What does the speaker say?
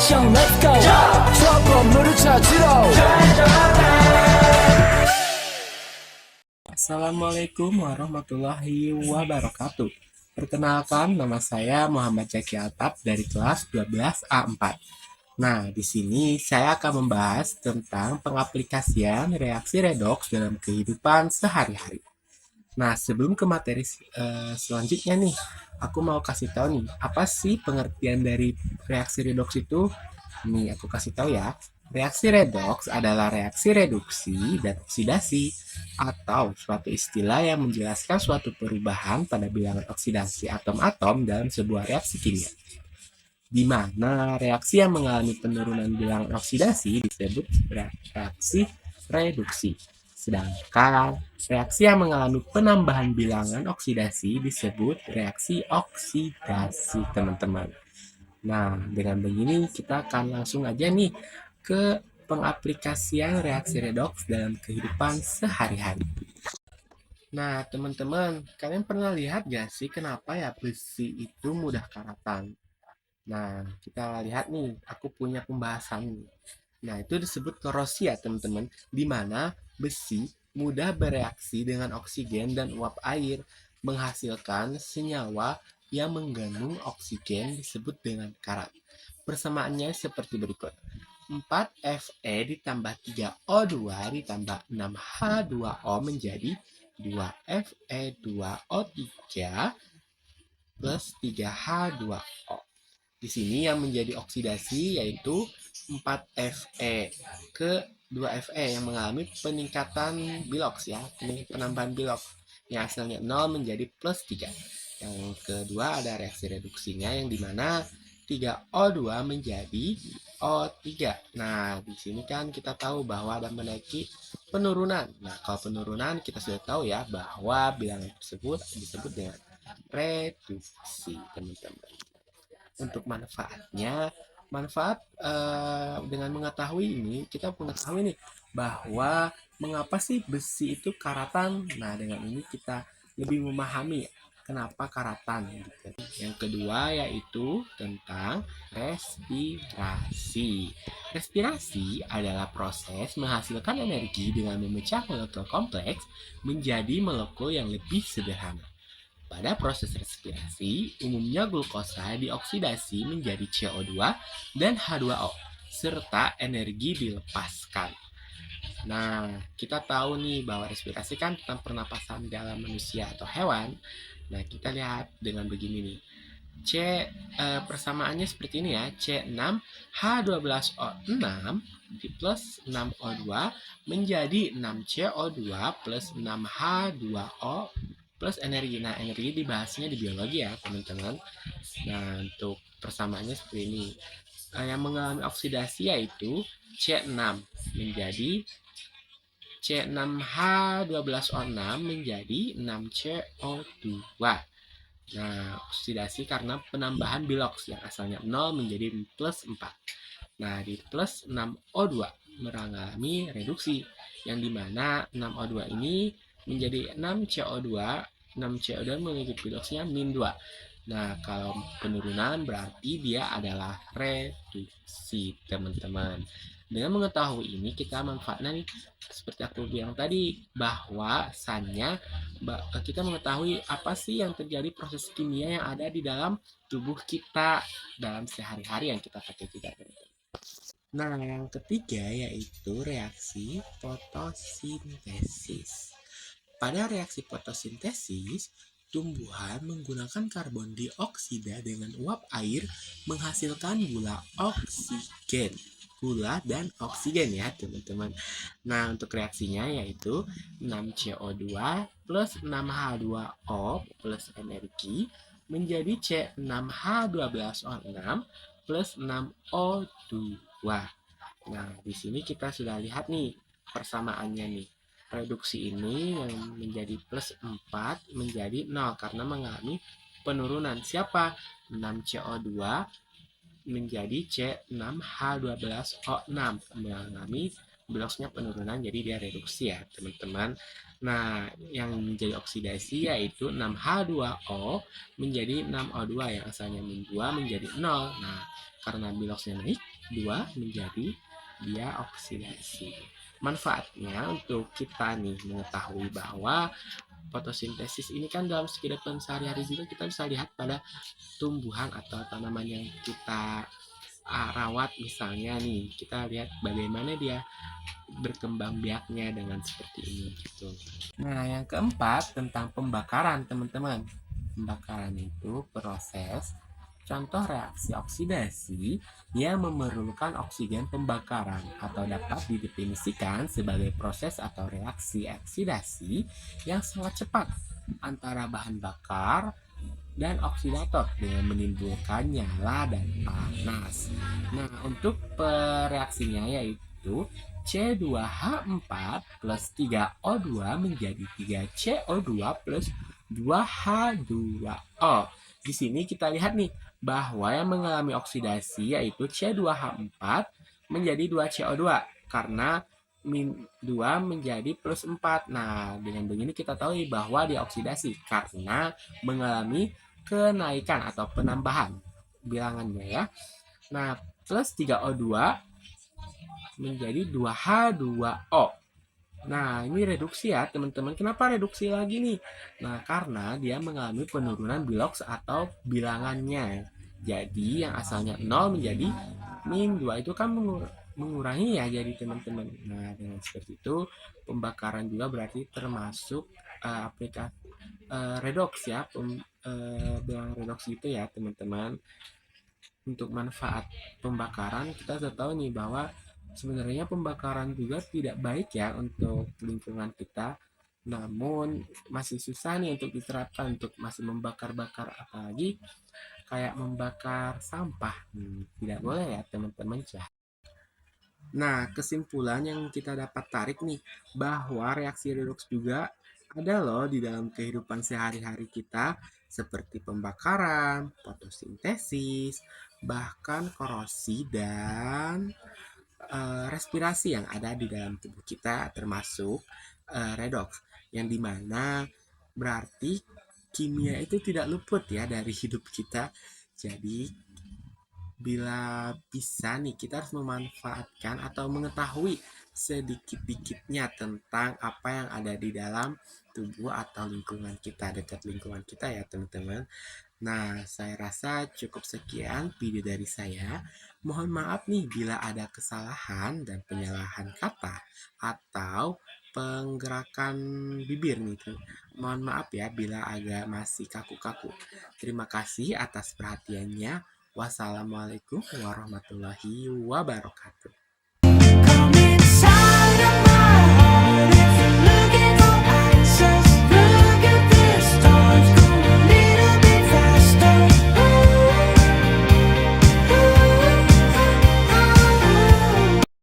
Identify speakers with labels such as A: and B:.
A: 액션 let's go 저 건물을 찾으러
B: Assalamualaikum warahmatullahi wabarakatuh. Perkenalkan, nama saya Muhammad Zaki Altaf dari kelas 12A4. Nah, di sini saya akan membahas tentang pengaplikasian reaksi redoks dalam kehidupan sehari-hari. Nah, sebelum ke materi selanjutnya nih, aku mau kasih tahu nih, apa sih pengertian dari reaksi redoks itu? Nih, aku kasih tahu ya. Reaksi redoks adalah reaksi reduksi dan oksidasi atau suatu istilah yang menjelaskan suatu perubahan pada bilangan oksidasi atom-atom dalam sebuah reaksi kimia. Di mana reaksi yang mengalami penurunan bilangan oksidasi disebut reaksi reduksi. Sedangkan reaksi yang mengalami penambahan bilangan oksidasi disebut reaksi oksidasi, teman-teman. Nah, dengan begini kita akan langsung aja nih ke pengaplikasian reaksi redoks dalam kehidupan sehari-hari. Nah, teman-teman, kalian pernah lihat gak sih kenapa ya besi itu mudah karatan? Nah, kita lihat nih, aku punya pembahasan. Nah, itu disebut korosi ya, teman-teman, di mana besi mudah bereaksi dengan oksigen dan uap air, menghasilkan senyawa yang mengandung oksigen disebut dengan karat. Persamaannya seperti berikut. 4Fe ditambah 3O2 ditambah 6H2O menjadi 2Fe2O3 plus 3H2O. Di sini yang menjadi oksidasi yaitu 4Fe ke 2Fe yang mengalami peningkatan biloks ya, penambahan biloks yang hasilnya 0 menjadi plus 3. Yang kedua ada reaksi reduksinya yang dimana 3O2 menjadi O3. Nah, di sini kan kita tahu bahwa ada menaiki penurunan. Nah, kalau penurunan kita sudah tahu ya bahwa bilangan tersebut disebut dengan reduksi, teman-teman. Untuk manfaatnya, dengan mengetahui ini kita mengetahui nih bahwa mengapa sih besi itu karatan. Nah, dengan ini kita lebih memahami kenapa karatan gitu. Yang kedua yaitu tentang respirasi. Respirasi adalah proses menghasilkan energi dengan memecah molekul kompleks menjadi molekul yang lebih sederhana. Pada proses respirasi, umumnya glukosa dioksidasi menjadi CO2 dan H2O, serta energi dilepaskan. Nah, kita tahu nih bahwa respirasi kan tentang pernapasan dalam manusia atau hewan. Nah, kita lihat dengan begini nih. Persamaannya seperti ini ya. C6H12O6 plus 6O2 menjadi 6CO2 plus 6H2O plus energi. Nah, energi dibahasnya di biologi ya, teman-teman. Nah, untuk persamaannya seperti ini. Yang mengalami oksidasi yaitu C6 menjadi C6H12O6 menjadi 6CO2. Nah, oksidasi karena penambahan biloks yang asalnya 0 menjadi plus 4. Nah, di plus 6O2 mengalami reduksi yang dimana 6O2 ini menjadi 6CO2. 6CO2 memiliki biloksnya min 2. Nah, kalau penurunan berarti dia adalah reduksi, teman-teman. Dengan mengetahui ini, kita manfaatnya nih, seperti aku bilang tadi, bahwasannya kita mengetahui apa sih yang terjadi proses kimia yang ada di dalam tubuh kita dalam sehari-hari yang kita pakai juga. Nah, yang ketiga yaitu reaksi fotosintesis. Pada reaksi fotosintesis, tumbuhan menggunakan karbon dioksida dengan uap air menghasilkan gula oksigen. Gula dan oksigen ya, teman-teman. Nah, untuk reaksinya yaitu 6CO2 plus 6H2O plus energi menjadi C6H12O6 plus 6O2. Nah, di sini kita sudah lihat nih persamaannya nih. Reduksi ini yang menjadi plus 4 menjadi 0 karena mengalami penurunan. Siapa? 6CO2 menjadi C6H12O6 mengalami biloxnya penurunan, jadi dia reduksi ya teman-teman. Nah, yang menjadi oksidasi yaitu 6H2O menjadi 6O2 yang asalnya min 2 menjadi 0. Nah, karena biloxnya naik 2 menjadi dia oksidasi. Manfaatnya untuk kita nih mengetahui bahwa fotosintesis ini kan dalam kehidupan sehari-hari juga kita bisa lihat pada tumbuhan atau tanaman yang kita rawat, misalnya nih kita lihat bagaimana dia berkembang biaknya dengan seperti ini gitu. Nah, yang keempat tentang pembakaran teman-teman. Pembakaran itu proses contoh reaksi oksidasi yang memerlukan oksigen pembakaran atau dapat didefinisikan sebagai proses atau reaksi oksidasi yang sangat cepat antara bahan bakar dan oksidator dengan menimbulkan nyala dan panas. Nah, untuk reaksinya yaitu C2H4 plus 3O2 menjadi 3CO2 plus 2H2O. Di sini kita lihat nih bahwa yang mengalami oksidasi yaitu C2H4 menjadi 2CO2 karena min 2 menjadi plus 4. Nah, dengan begini kita tahu bahwa dia oksidasi karena mengalami kenaikan atau penambahan bilangannya ya. Nah, plus 3O2 menjadi 2H2O. Nah, ini reduksi ya teman-teman. Kenapa reduksi lagi nih? Nah, karena dia mengalami penurunan bilox atau bilangannya. Jadi, yang asalnya 0 menjadi min 2 itu kan mengurangi ya jadi teman-teman. Nah, dengan seperti itu, pembakaran juga berarti termasuk aplikasi redox ya, bilangan redox itu ya teman-teman. Untuk manfaat pembakaran kita sudah tahu nih bahwa sebenarnya pembakaran juga tidak baik ya untuk lingkungan kita, namun masih susah nih untuk diterapkan untuk masih membakar-bakar, apalagi kayak membakar sampah. Tidak boleh ya teman-teman ya. Nah, kesimpulan yang kita dapat tarik nih bahwa reaksi redoks juga ada loh di dalam kehidupan sehari-hari kita seperti pembakaran, fotosintesis, bahkan korosi dan respirasi yang ada di dalam tubuh kita termasuk redoks yang dimana berarti kimia itu tidak luput ya dari hidup kita. Jadi bila bisa nih kita harus memanfaatkan atau mengetahui sedikit-dikitnya tentang apa yang ada di dalam tubuh atau lingkungan kita, dekat lingkungan kita ya teman-teman. Nah, saya rasa cukup sekian video dari saya. Mohon maaf nih bila ada kesalahan dan penyalahan kata atau penggerakan bibir nih. Mohon maaf ya bila agak masih kaku-kaku. Terima kasih atas perhatiannya. Wassalamualaikum warahmatullahi wabarakatuh.